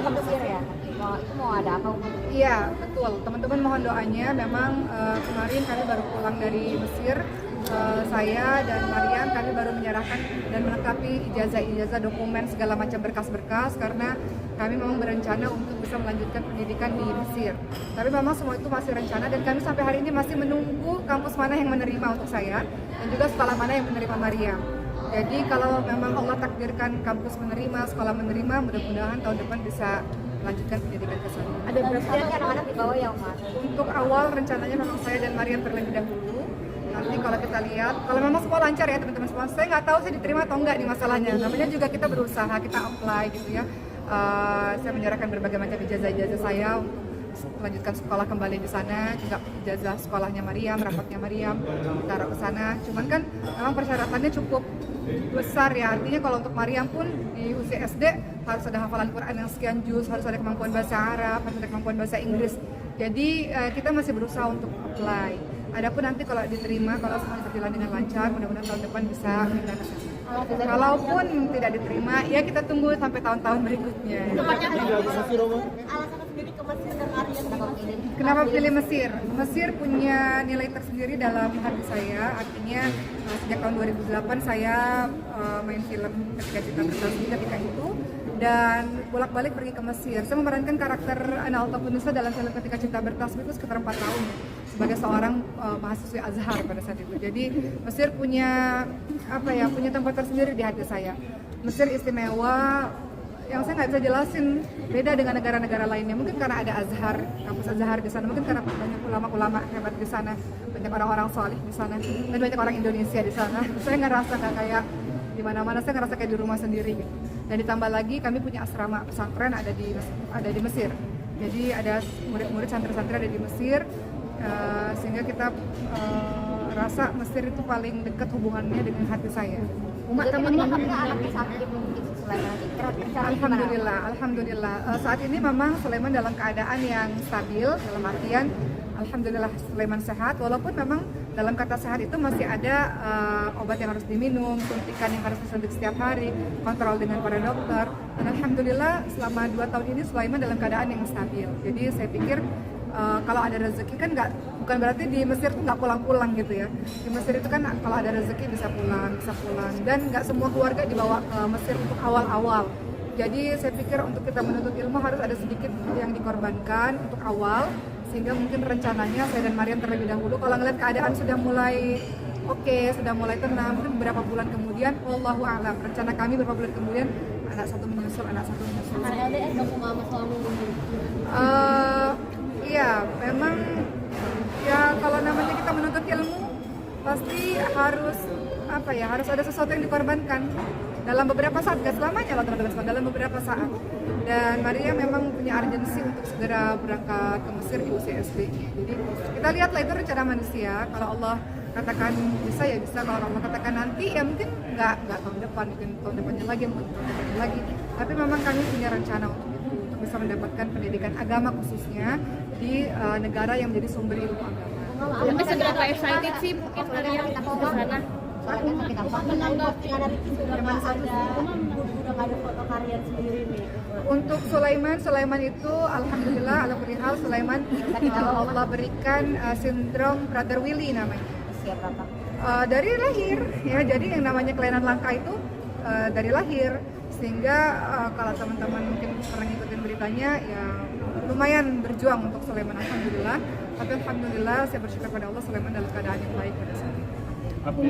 ke Mesir ya? Mau ada apa? Iya, betul. Teman-teman mohon doanya. Memang kemarin kami baru pulang dari Mesir. Saya dan Mariam kami baru menyerahkan dan melengkapi ijazah dokumen segala macam berkas-berkas karena kami memang berencana untuk bisa melanjutkan pendidikan di Mesir. Tapi memang semua itu masih rencana dan kami sampai hari ini masih menunggu kampus mana yang menerima untuk saya dan juga sekolah mana yang menerima Mariam. Jadi kalau memang Allah takdirkan kampus menerima, sekolah menerima, mudah-mudahan tahun depan bisa melanjutkan pendidikan ke sana. Ada berapa anak-anak di bawah ya, Mas? Untuk awal rencananya memang saya dan Mariam terlebih dahulu. Nanti kalau kita lihat, kalau memang semua lancar ya teman-teman semua, saya nggak tahu saya diterima atau enggak nih masalahnya. Namanya juga kita berusaha, kita apply gitu ya. Saya menyerahkan berbagai macam ijazah saya untuk melanjutkan sekolah kembali di sana, juga ijazah sekolahnya Mariam, rapatnya Mariam, ditaruh ke sana. Cuman kan memang persyaratannya cukup besar ya, artinya kalau untuk Mariam pun di usia SD harus ada hafalan Quran yang sekian juz, harus ada kemampuan bahasa Arab, harus ada kemampuan bahasa Inggris. Jadi kita masih berusaha untuk apply. Adapun nanti kalau diterima, kalau semuanya berjalan dengan lancar, mudah-mudahan tahun depan bisa pindah ke sana. Kalaupun tidak diterima, ya kita tunggu sampai tahun-tahun berikutnya. Alasan sendiri ke Mesir dan Mariam Kenapa pilih Mesir? Mesir punya nilai tersendiri dalam hati saya. Artinya sejak tahun 2008 saya main film Ketika Cinta Bertasbih ketika itu dan bolak-balik pergi ke Mesir. Saya memerankan karakter Ana Altafunusa dalam film Ketika Cinta Bertasbih itu sekitar 4 tahun sebagai seorang mahasiswi Azhar pada saat itu. Jadi Mesir punya punya tempat tersendiri di hati saya. Mesir istimewa yang saya nggak bisa jelasin, beda dengan negara-negara lainnya. Mungkin karena ada Azhar, kampus Azhar di sana, mungkin karena banyak ulama-ulama hebat di sana, banyak orang-orang salih di sana, dan banyak orang Indonesia di sana. Saya ngerasa nggak kayak di mana-mana, saya ngerasa kayak di rumah sendiri gitu. Dan ditambah lagi kami punya asrama pesantren ada di Mesir. Jadi ada murid-murid santri-santri ada di Mesir, sehingga kita rasa Mesir itu paling dekat hubungannya dengan hati saya. Umat kami anaknya sakit mungkin Sulaiman. Alhamdulillah. Saat ini memang Sulaiman dalam keadaan yang stabil, dalam artian alhamdulillah Sulaiman sehat. Walaupun memang dalam kata sehat itu masih ada obat yang harus diminum, suntikan yang harus disuntik setiap hari, kontrol dengan para dokter. Dan alhamdulillah selama 2 tahun ini Sulaiman dalam keadaan yang stabil. Jadi saya pikir kalau ada rezeki kan bukan berarti di Mesir tuh nggak pulang-pulang gitu ya. Di Mesir itu kan kalau ada rezeki bisa pulang dan nggak semua keluarga dibawa ke Mesir untuk awal-awal. Jadi saya pikir untuk kita menuntut ilmu harus ada sedikit yang dikorbankan untuk awal, sehingga mungkin rencananya saya dan Mariam terlebih dahulu kalau ngeliat keadaan sudah mulai sudah mulai tenang, mungkin beberapa bulan kemudian, wallahu a'lam, rencana kami beberapa bulan kemudian anak satu menyusul. Ada dong mama suami. Iya, memang ya kalau namanya kita menuntut ilmu pasti harus harus ada sesuatu yang dikorbankan dalam beberapa saat, gak selamanya loh teman-teman, dalam beberapa saat. Dan Maria memang punya urgensi untuk segera berangkat ke Mesir di usia SD. Jadi kita lihatlah itu rencana manusia. Kalau Allah katakan bisa ya bisa, kalau Allah katakan nanti ya mungkin nggak tahun depan, mungkin tahun depannya lagi, mungkin tahun depannya lagi. Tapi memang kami punya rencana untuk itu, untuk bisa mendapatkan pendidikan agama khususnya di negara yang menjadi sumber ilmu agama. Tapi seberapa excited sih mungkin Mariam ke sana? Soalnya kita postingan dari itu udah ada foto karya sendiri nih. Untuk Sulaiman itu alhamdulillah hal Sulaiman Allah berikan sindrom Brother Willy namanya. Usia berapa? Dari lahir ya, jadi yang namanya kelainan langka itu dari lahir, sehingga kalau teman-teman mungkin pernah ngikutin beritanya ya lumayan berjuang untuk Sulaiman, alhamdulillah. Tapi alhamdulillah saya bersyukur pada Allah Sulaiman dalam keadaan yang baik pada saat ini.